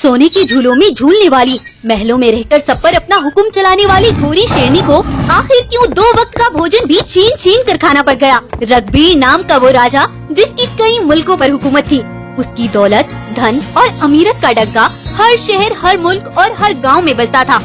सोने के झूलों में झूलने वाली, महलों में रहकर सब पर अपना हुक्म चलाने वाली गोरी शेरनी को आखिर क्यों 2 वक्त का भोजन भी छीन छीन कर खाना पड़ गया। रघुबीर नाम का वो राजा जिसकी कई मुल्कों पर हुकूमत थी, उसकी दौलत, धन और अमीरत का डग्गा हर शहर, हर मुल्क और हर गांव में बसता था।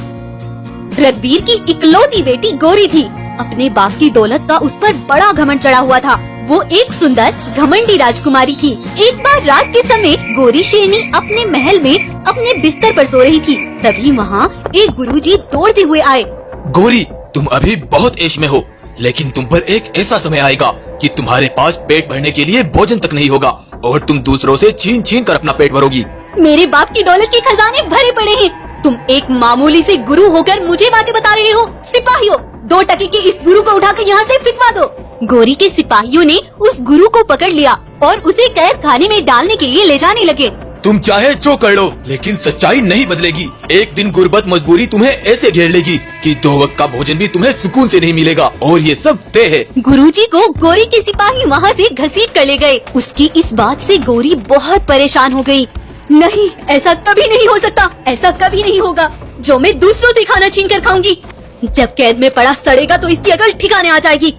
रघुबीर की इकलौती बेटी गोरी थी। अपने बाप की दौलत का उस पर बड़ा घमंड चढ़ा हुआ था। वो एक सुंदर घमंडी राजकुमारी थी। एक बार रात के समय गोरी शेरनी अपने महल में अपने बिस्तर पर सो रही थी। तभी वहाँ एक गुरुजी दौड़ते हुए आए। गोरी, तुम अभी बहुत ऐश में हो, लेकिन तुम पर एक ऐसा समय आएगा कि तुम्हारे पास पेट भरने के लिए भोजन तक नहीं होगा और तुम दूसरों से छीन छीन कर अपना पेट भरोगी। मेरे बाप की दौलत के खजाने भरे पड़े हैं। तुम एक मामूली से गुरु होकर मुझे बातें बता रहे हो। सिपाहियों, 2 टके के इस गुरु को उठाकर यहाँ से फिकवा दो। गोरी के सिपाहियों ने उस गुरु को पकड़ लिया और उसे कैद खाने में डालने के लिए ले जाने लगे। तुम चाहे जो कर लो, लेकिन सच्चाई नहीं बदलेगी। एक दिन गुर्बत मजबूरी तुम्हें ऐसे घेर लेगी कि 2 वक्त का भोजन भी तुम्हें सुकून से नहीं मिलेगा और ये सब तय है। गुरुजी को गोरी के सिपाही वहाँ से घसीट कर ले गए। उसकी इस बात से गोरी बहुत परेशान हो गई। नहीं, ऐसा कभी नहीं हो सकता, ऐसा कभी नहीं होगा जो मैं दूसरों से खाना छीन कर खाऊंगी। जब कैद में पड़ा सड़ेगा तो इसकी अकल ठिकाने आ जाएगी।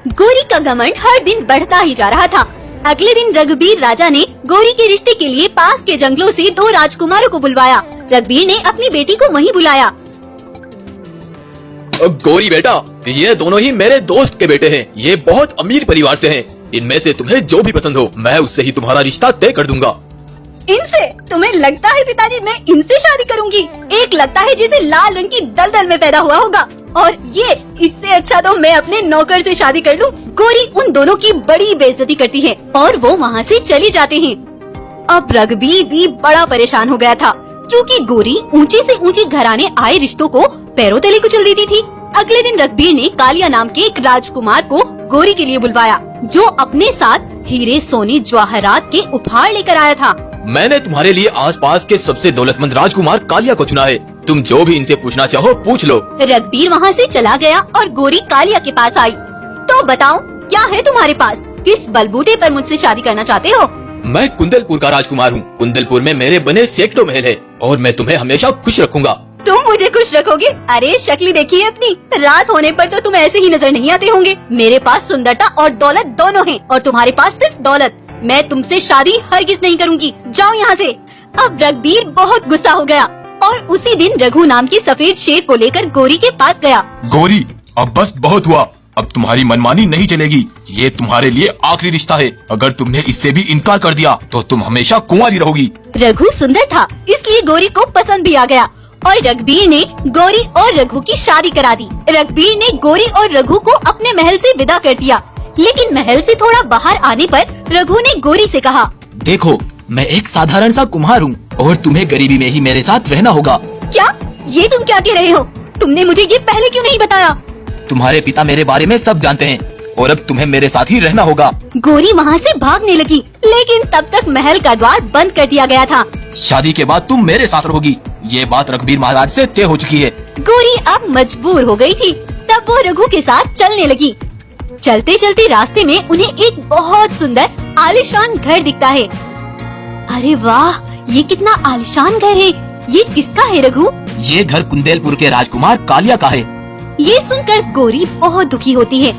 गोरी का घमंड हर दिन बढ़ता ही जा रहा था। अगले दिन रघुबीर राजा ने गोरी के रिश्ते के लिए पास के जंगलों से 2 राजकुमारों को बुलवाया। रघुबीर ने अपनी बेटी को वहीं बुलाया। गोरी बेटा, ये दोनों ही मेरे दोस्त के बेटे हैं। ये बहुत अमीर परिवार से हैं। इनमें से तुम्हें जो भी पसंद हो, मैं उससे ही तुम्हारा रिश्ता तय कर दूंगा। इनसे? तुम्हें लगता है पिताजी मैं इनसे शादी करूंगी? एक लगता है जिसे लाल रंग की दलदल में पैदा हुआ होगा, और ये इससे अच्छा तो मैं अपने नौकर से शादी कर लूं। गोरी उन दोनों की बड़ी बेइज्जती करती है और वो वहाँ से चले जाते हैं। अब रघुबीर भी बड़ा परेशान हो गया था, क्योंकि गोरी ऊंचे से ऊंचे घराने आए रिश्तों को पैरों तले कुचल देती थी। अगले दिन रघुबीर ने कालिया नाम के एक राजकुमार को गोरी के लिए बुलवाया, जो अपने साथ हीरे, सोने, जवाहरात के उपहार लेकर आया था। मैंने तुम्हारे लिए आसपास के सबसे दौलतमंद राजकुमार कालिया को चुना है। तुम जो भी इनसे पूछना चाहो पूछ लो। रघुबीर वहाँ से चला गया और गोरी कालिया के पास आई। तो बताओ, क्या है तुम्हारे पास? किस बलबूते पर मुझसे शादी करना चाहते हो? मैं कुंदलपुर का राजकुमार हूँ। कुंदलपुर में मेरे बने सैकड़ों महल है और मैं तुम्हें हमेशा खुश रखूंगा। तुम मुझे खुश रखोगे? अरे शक्ल देखिए अपनी। रात होने पर तो तुम ऐसे ही नजर नहीं आते होंगे। मेरे पास सुंदरता और दौलत दोनों हैं, और तुम्हारे पास सिर्फ दौलत। मैं तुमसे शादी हरगिज नहीं करूंगी। जाओ यहाँ से। अब रघुबीर बहुत गुस्सा हो गया और उसी दिन रघु नाम के सफेद शेर को लेकर गोरी के पास गया। गोरी, अब बस बहुत हुआ। अब तुम्हारी मनमानी नहीं चलेगी। ये तुम्हारे लिए आखिरी रिश्ता है। अगर तुमने इससे भी इनकार कर दिया तो तुम हमेशा कुंवारी रहोगी। रघु सुंदर था, इसलिए गोरी को पसंद भी आ गया और रघुबीर ने गोरी और रघु की शादी करा दी। रघुबीर ने गोरी और रघु को अपने महल से विदा कर दिया, लेकिन महल से थोड़ा बाहर आने पर रघु ने गोरी से कहा, देखो, मैं एक साधारण सा कुम्हार हूँ और तुम्हें गरीबी में ही मेरे साथ रहना होगा। क्या? ये तुम क्या कह रहे हो? तुमने मुझे ये पहले क्यों नहीं बताया? तुम्हारे पिता मेरे बारे में सब जानते हैं और अब तुम्हें मेरे साथ ही रहना होगा। गोरी वहाँ से भागने लगी, लेकिन तब तक महल का द्वार बंद कर दिया गया था। शादी के बाद तुम मेरे साथ रहोगी, ये बात रघुबीर महाराज से तय हो चुकी है। गोरी अब मजबूर हो गई थी। तब वो रघु के साथ चलने लगी। चलते चलते रास्ते में उन्हें एक बहुत सुंदर आलीशान घर दिखता है। अरे वाह, ये कितना आलीशान घर है। ये किसका है रघु? ये घर कुंदेलपुर के राजकुमार कालिया का है। ये सुनकर गोरी बहुत दुखी होती है।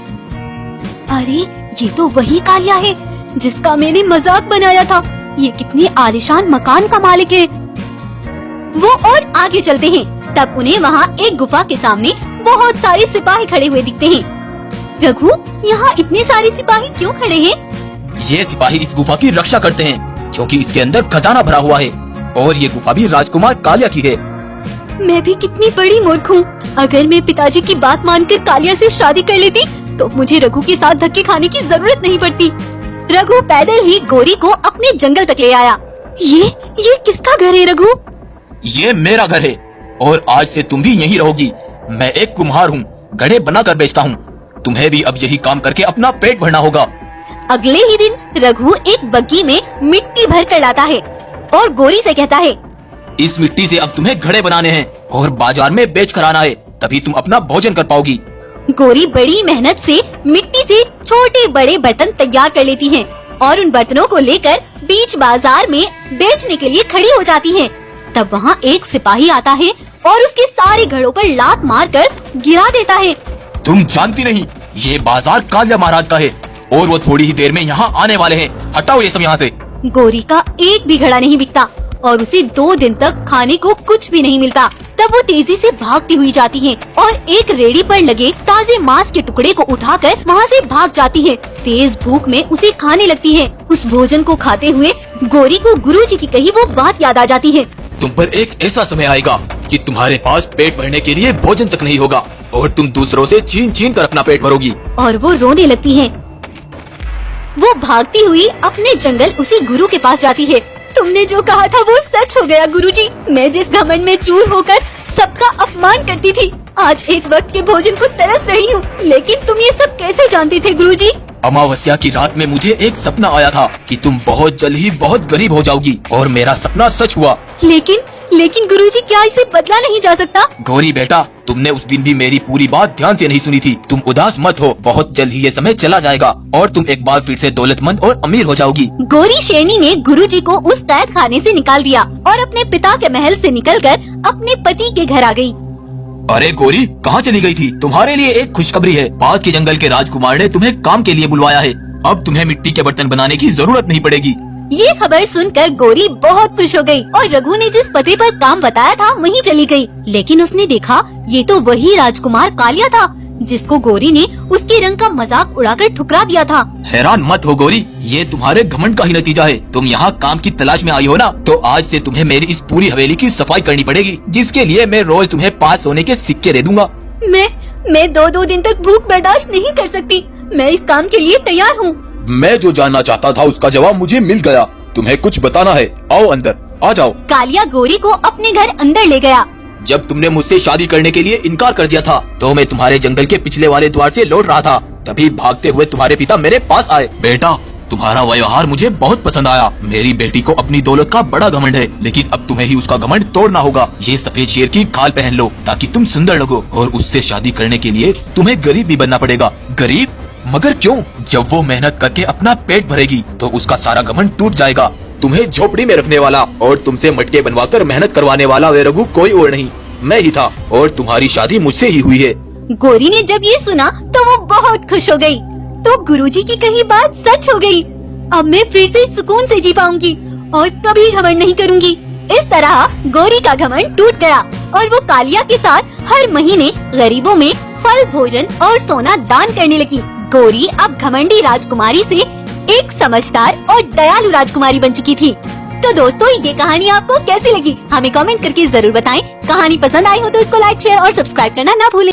अरे, ये तो वही कालिया है जिसका मैंने मजाक बनाया था। ये कितने आलीशान मकान का मालिक है। वो और आगे चलते हैं। तब उन्हें वहाँ एक गुफा के सामने बहुत सारे सिपाही खड़े हुए दिखते हैं। रघु, यहाँ इतने सारे सिपाही क्यों खड़े हैं? ये सिपाही इस गुफा की रक्षा करते हैं क्योंकि इसके अंदर खजाना भरा हुआ है और ये गुफा भी राजकुमार कालिया की है। मैं भी कितनी बड़ी मूर्ख हूँ। अगर मैं पिताजी की बात मानकर कालिया से शादी कर लेती तो मुझे रघु के साथ धक्के खाने की जरूरत नहीं पड़ती। रघु पैदल ही गोरी को अपने जंगल तक ले आया। ये किसका घर है रघु? ये मेरा घर है और आज से तुम भी यहीं रहोगी। मैं एक कुम्हार हूँ, घड़े बनाकर बेचता हूँ। तुम्हें भी अब यही काम करके अपना पेट भरना होगा। अगले ही दिन रघु एक बग्गी में मिट्टी भर कर लाता है और गोरी से कहता है, इस मिट्टी से अब तुम्हें घड़े बनाने हैं और बाजार में बेच कर आना है, तभी तुम अपना भोजन कर पाओगी। गोरी बड़ी मेहनत से मिट्टी से छोटे बड़े बर्तन तैयार कर लेती है और उन बर्तनों को लेकर बीच बाजार में बेचने के लिए खड़ी हो जाती है। तब वहाँ एक सिपाही आता है और उसके सारे घड़ों पर लात मारकर गिरा देता है। तुम जानती नहीं, ये बाजार कालिया महाराज का है और वो थोड़ी ही देर में यहाँ आने वाले हैं। हटाओ ये सब यहाँ से। गौरी का एक भी घड़ा नहीं बिकता और उसे 2 दिन तक खाने को कुछ भी नहीं मिलता। तब वो तेजी से भागती हुई जाती है और एक रेड़ी पर लगे ताजे मांस के टुकड़े को उठाकर वहाँ से भाग जाती है। तेज भूख में उसे खाने लगती है। उस भोजन को खाते हुए गौरी को गुरुजी की कही वो बात याद आ जाती है। तुम पर एक ऐसा समय आएगा कि तुम्हारे पास पेट भरने के लिए भोजन तक नहीं होगा और तुम दूसरों से छीन छीन कर अपना पेट भरोगी। और वो रोने लगती है। वो भागती हुई अपने जंगल उसी गुरु के पास जाती है। तुमने जो कहा था वो सच हो गया गुरुजी। मैं जिस घमंड में चूर होकर सबका अपमान करती थी, आज एक वक्त के भोजन को तरस रही हूँ। लेकिन तुम ये सब कैसे जानते थे गुरुजी? अमावस्या की रात में मुझे एक सपना आया था कि तुम बहुत जल्द ही बहुत गरीब हो जाओगी और मेरा सपना सच हुआ। लेकिन गुरुजी, क्या इसे बदला नहीं जा सकता? गौरी बेटा, तुमने उस दिन भी मेरी पूरी बात ध्यान से नहीं सुनी थी। तुम उदास मत हो, बहुत जल्द ही ये समय चला जाएगा और तुम एक बार फिर से दौलतमंद और अमीर हो जाओगी। गौरी शेरनी ने गुरुजी को उस कैद खाने से निकाल दिया और अपने पिता के महल से निकलकर अपने पति के घर आ गई। अरे गौरी, कहाँ चली गई थी? तुम्हारे लिए एक खुशखबरी है। पास के जंगल के राजकुमार ने तुम्हें काम के लिए बुलवाया है। अब तुम्हें मिट्टी के बर्तन बनाने की जरूरत नहीं पड़ेगी। ये खबर सुनकर गौरी बहुत खुश हो गई और रघु ने जिस पते पर काम बताया था वहीं चली गई। लेकिन उसने देखा ये तो वही राजकुमार कालिया था जिसको गौरी ने उसके रंग का मजाक उड़ाकर ठुकरा दिया था। हैरान मत हो गौरी, ये तुम्हारे घमंड का ही नतीजा है। तुम यहाँ काम की तलाश में आई हो ना, तो आज से तुम्हें मेरी इस पूरी हवेली की सफाई करनी पड़ेगी, जिसके लिए मैं रोज तुम्हें 5 सोने के सिक्के दे दूंगा। मैं 2 दिन तक भूख बर्दाश्त नहीं कर सकती। मैं इस काम के लिए तैयार हूँ। मैं जो जानना चाहता था उसका जवाब मुझे मिल गया। तुम्हें कुछ बताना है? आओ अंदर आ जाओ। कालिया गौरी को अपने घर अंदर ले गया। जब तुमने मुझसे शादी करने के लिए इनकार कर दिया था तो मैं तुम्हारे जंगल के पिछले वाले द्वार से लौट रहा था। तभी भागते हुए तुम्हारे पिता मेरे पास आए। बेटा, तुम्हारा व्यवहार मुझे बहुत पसंद आया। मेरी बेटी को अपनी दौलत का बड़ा घमंड है, लेकिन अब तुम्हें ही उसका घमंड तोड़ना होगा। ये सफेद शेर की खाल पहन लो ताकि तुम सुंदर लगो, और उससे शादी करने के लिए तुम्हें गरीब भी बनना पड़ेगा। गरीब? मगर क्यों? जब वो मेहनत करके अपना पेट भरेगी तो उसका सारा घमंड टूट जाएगा। तुम्हें झोपड़ी में रखने वाला और तुमसे मटके बनवाकर मेहनत करवाने वाला वे रघु कोई और नहीं, मैं ही था, और तुम्हारी शादी मुझसे ही हुई है। गौरी ने जब ये सुना तो वो बहुत खुश हो गई। तो गुरुजी की कही बात सच हो गई। अब मैं फिर से सुकून से जी पाऊंगी और कभी घमंड नहीं करूंगी। इस तरह गौरी का घमंड टूट गया और वो कालिया के साथ हर महीने गरीबों में फल, भोजन और सोना दान करने लगी। गौरी अब घमंडी राजकुमारी से एक समझदार और दयालु राजकुमारी बन चुकी थी। तो दोस्तों, ये कहानी आपको कैसी लगी हमें कमेंट करके जरूर बताएं। कहानी पसंद आई हो तो इसको लाइक, शेयर और सब्सक्राइब करना ना भूलें।